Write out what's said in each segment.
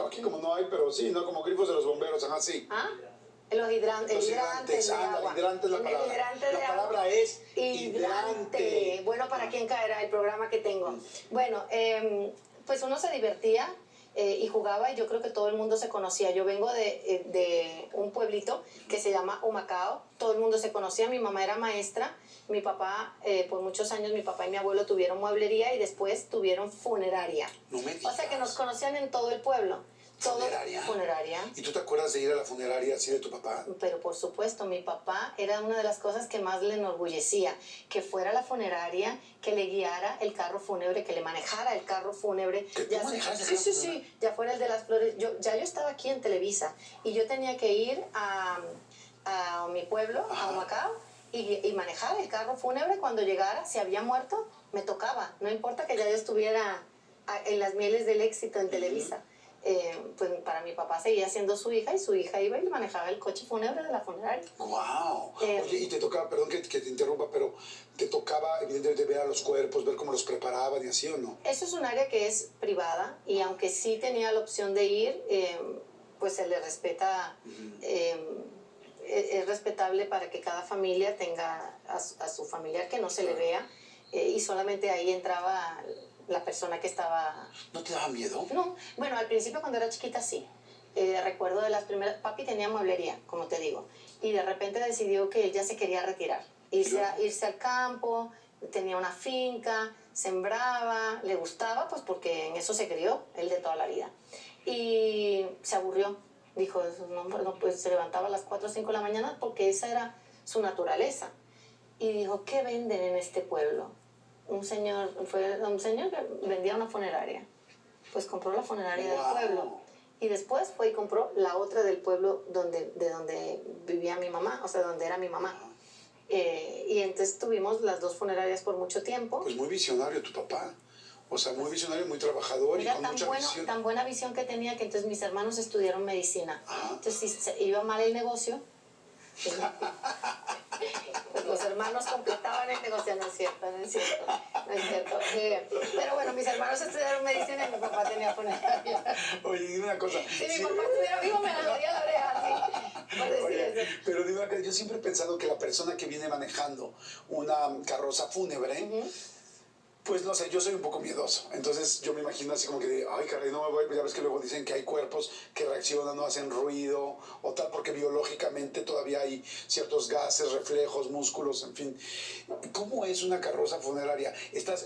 Aquí como no hay, pero sí, ¿no? Como grifos de los bomberos, ajá, sí. ¿Ah? Los hidrantes, los hidrantes de agua. Hidrante es la palabra. La palabra es hidrante. Bueno, ¿para quién caerá el programa que tengo? Bueno, pues uno se divertía y jugaba, y yo creo que todo el mundo se conocía. Yo vengo de un pueblito que se llama Humacao. Todo el mundo se conocía. Mi mamá era maestra. Mi papá, por muchos años, mi papá y mi abuelo tuvieron mueblería y después tuvieron funeraria. No me digas. O sea que nos conocían en todo el pueblo. ¿Funeraria? ¿Y tú te acuerdas de ir a la funeraria así de tu papá? Pero por supuesto, mi papá era una de las cosas que más le enorgullecía, que fuera a la funeraria, que le guiara el carro fúnebre, que le manejara el carro fúnebre. ¿Que tú manejaras el carro fúnebre? Sí, ya fuera el de las flores. Yo estaba aquí en Televisa y yo tenía que ir a mi pueblo, a Humacao, y manejar el carro fúnebre. Cuando llegara, si había muerto, me tocaba. No importa que ya yo estuviera en las mieles del éxito en Televisa. Pues para mi papá seguía siendo su hija, y su hija iba y manejaba el coche fúnebre de la funeraria. ¡Wow! Oye, y te tocaba, perdón que te interrumpa, pero te tocaba evidentemente ver a los cuerpos, ver cómo los preparaban y así, ¿o no? Eso es un área que es privada, y aunque sí tenía la opción de ir, pues se le respeta, es respetable para que cada familia tenga a su familiar que no se le vea, y solamente ahí entraba la persona que estaba... ¿No te daba miedo? No, bueno, al principio cuando era chiquita sí. Recuerdo de las primeras... Papi tenía mueblería, como te digo, y de repente decidió que él ya se quería retirar, irse al campo, tenía una finca, sembraba, le gustaba, pues porque en eso se crió, él de toda la vida. Y se aburrió, dijo, no, pues se levantaba a las 4 o 5 de la mañana porque esa era su naturaleza. Y dijo, ¿qué venden en este pueblo? Un señor que vendía una funeraria. Pues compró la funeraria del pueblo. Y después fue y compró la otra del pueblo de donde vivía mi mamá, o sea, donde era mi mamá. Y entonces tuvimos las dos funerarias por mucho tiempo. Pues muy visionario tu papá. O sea, muy visionario, muy trabajador. Mira, y con mucha visión. Tan buena visión que tenía, que entonces mis hermanos estudiaron medicina. Entonces, si se iba mal el negocio, pues los hermanos completaban el negocio. No es cierto. Pero bueno, mis hermanos estudiaron medicina y mi papá tenía funeraria. Oye, dime una cosa. Si mi papá estuviera vivo, me la daría la oreja así, por decir Oye, eso. pero dime una cosa, yo siempre he pensado que la persona que viene manejando una carroza fúnebre, pues no sé, yo soy un poco miedoso. Entonces yo me imagino así como que, ay, caray, no me voy. Ya ves que luego dicen que hay cuerpos que reaccionan, no hacen ruido o tal, porque biológicamente todavía hay ciertos gases, reflejos, músculos, en fin. ¿Cómo es una carroza funeraria?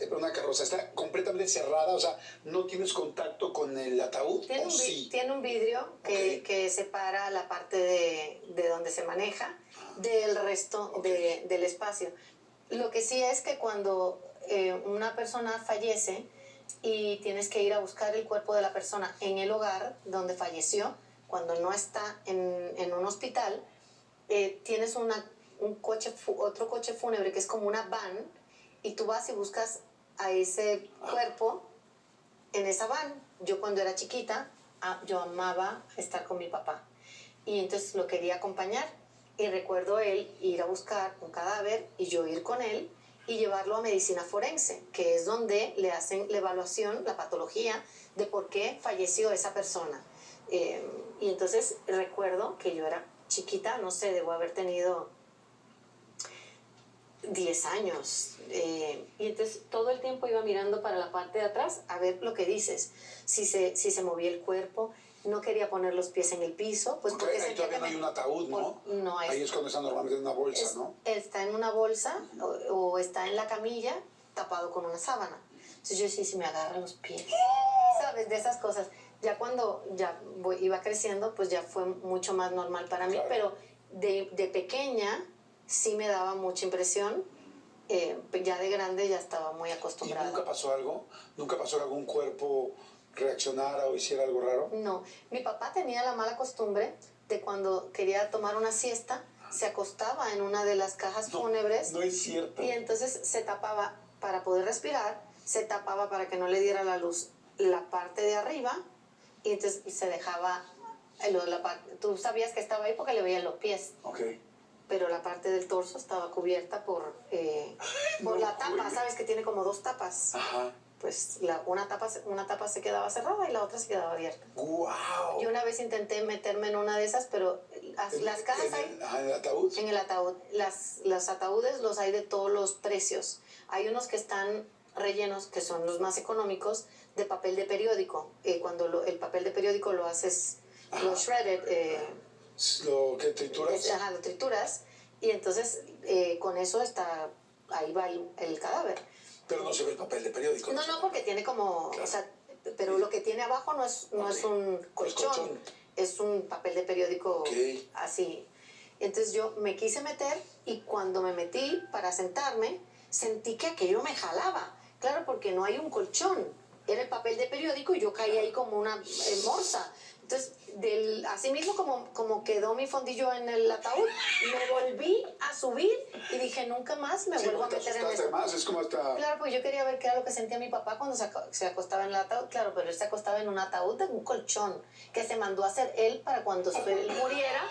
Una carroza está completamente cerrada, o sea, no tienes contacto con el ataúd. Tiene un vidrio que separa la parte de donde se maneja del resto del espacio. Lo que sí es que cuando una persona fallece y tienes que ir a buscar el cuerpo de la persona en el hogar donde falleció, cuando no está en un hospital, tienes otro coche fúnebre que es como una van, y tú vas y buscas a ese cuerpo en esa van. Yo cuando era chiquita, yo amaba estar con mi papá, y entonces lo quería acompañar, y recuerdo él ir a buscar un cadáver y yo ir con él y llevarlo a medicina forense, que es donde le hacen la evaluación, la patología de por qué falleció esa persona. Y entonces recuerdo que yo era chiquita, no sé, debo haber tenido 10 años. Y entonces todo el tiempo iba mirando para la parte de atrás a ver lo que dices, si se movía el cuerpo. No quería poner los pies en el piso, pues porque ahí todavía no hay un ataúd, ¿no? No, ahí es cuando está normalmente en una bolsa, ¿no? Está en una bolsa o está en la camilla tapado con una sábana. Entonces yo decía, si me agarran los pies, ¿sabes? De esas cosas. Ya cuando iba creciendo, pues ya fue mucho más normal para mí, pero de pequeña sí me daba mucha impresión. Ya de grande ya estaba muy acostumbrada. ¿Y nunca pasó algo? ¿Nunca pasó que algún cuerpo reaccionara o hiciera algo raro? No, mi papá tenía la mala costumbre de cuando quería tomar una siesta, se acostaba en una de las cajas fúnebres. No es cierto. Y entonces se tapaba para poder respirar, se tapaba para que no le diera la luz la parte de arriba, y entonces se dejaba, tú sabías que estaba ahí porque le veían los pies. Pero la parte del torso estaba cubierta por la tapa, ¿sabes? Que tiene como 2 tapas. pues una tapa se quedaba cerrada y la otra se quedaba abierta. ¡Guau! Yo una vez intenté meterme en una de esas, pero las cajas hay... ¿En el ataúd? En el ataúd. Los ataúdes los hay de todos los precios. Hay unos que están rellenos, que son los más económicos, de papel de periódico. Cuando el papel de periódico lo haces, lo shredded, ¿Lo que trituras? Ajá, lo trituras, y entonces con eso ahí va el cadáver. Pero no se ve el papel de periódico. No, porque tiene como, claro. o sea, pero lo que tiene abajo no es un colchón, es un papel de periódico así. Entonces yo me quise meter y cuando me metí para sentarme, sentí que aquello me jalaba. Claro, porque no hay un colchón, era el papel de periódico y yo caí ahí como una morsa. Entonces, así mismo como quedó mi fondillo en el ataúd, me volví a subir y dije, nunca más me vuelvo a meter en eso. Más, es como hasta... Claro, pues yo quería ver qué era lo que sentía mi papá cuando se acostaba en el ataúd. Claro, pero él se acostaba en un ataúd de un colchón que se mandó a hacer él para cuando él muriera.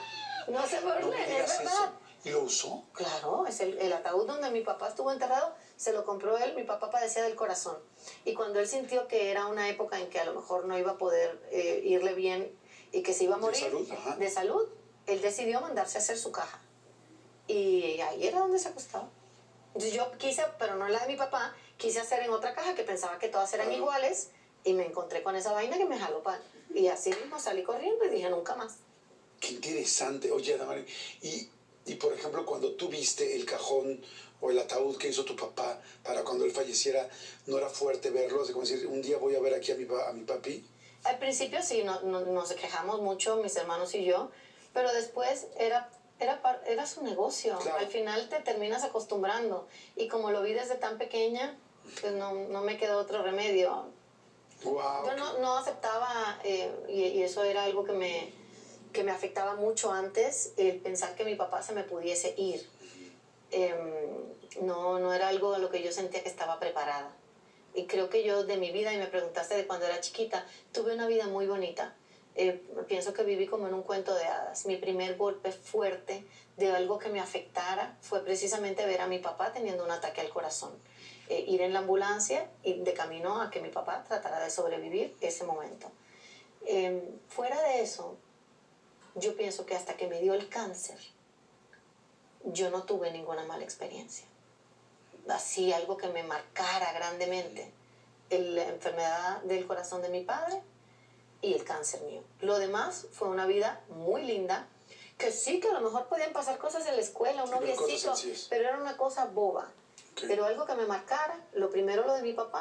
No se burlen, es verdad. Eso. ¿Y lo usó? Claro, es el ataúd donde mi papá estuvo enterrado, se lo compró él. Mi papá padecía del corazón. Y cuando él sintió que era una época en que a lo mejor no iba a poder irle bien y que se iba a morir de salud, él decidió mandarse a hacer su caja. Y ahí era donde se acostaba. Entonces yo quise, pero no la de mi papá, quise hacer en otra caja que pensaba que todas eran iguales y me encontré con esa vaina que me jaló pan. Y así mismo salí corriendo y dije, nunca más. Qué interesante. Oye, Adamari, y por ejemplo, cuando tú viste el cajón o el ataúd que hizo tu papá para cuando él falleciera, ¿no era fuerte verlo? Es como decir, un día voy a ver aquí a mi papi. Al principio sí, nos quejamos mucho, mis hermanos y yo, pero después era su negocio. Claro. Al final te terminas acostumbrando. Y como lo vi desde tan pequeña, pues no me quedó otro remedio. Wow, yo no aceptaba, y eso era algo que me afectaba mucho antes, el pensar que mi papá se me pudiese ir. No era algo a lo que yo sentía que estaba preparada. Y creo que yo de mi vida, y me preguntaste de cuando era chiquita, tuve una vida muy bonita. Pienso que viví como en un cuento de hadas. Mi primer golpe fuerte de algo que me afectara fue precisamente ver a mi papá teniendo un ataque al corazón. Ir en la ambulancia y de camino a que mi papá tratara de sobrevivir ese momento. Fuera de eso, yo pienso que hasta que me dio el cáncer, yo no tuve ninguna mala experiencia. Así, algo que me marcara grandemente. La enfermedad del corazón de mi padre y el cáncer mío. Lo demás fue una vida muy linda, que sí, que a lo mejor podían pasar cosas en la escuela, un noviecito, pero era una cosa boba. Pero algo que me marcara, lo primero lo de mi papá,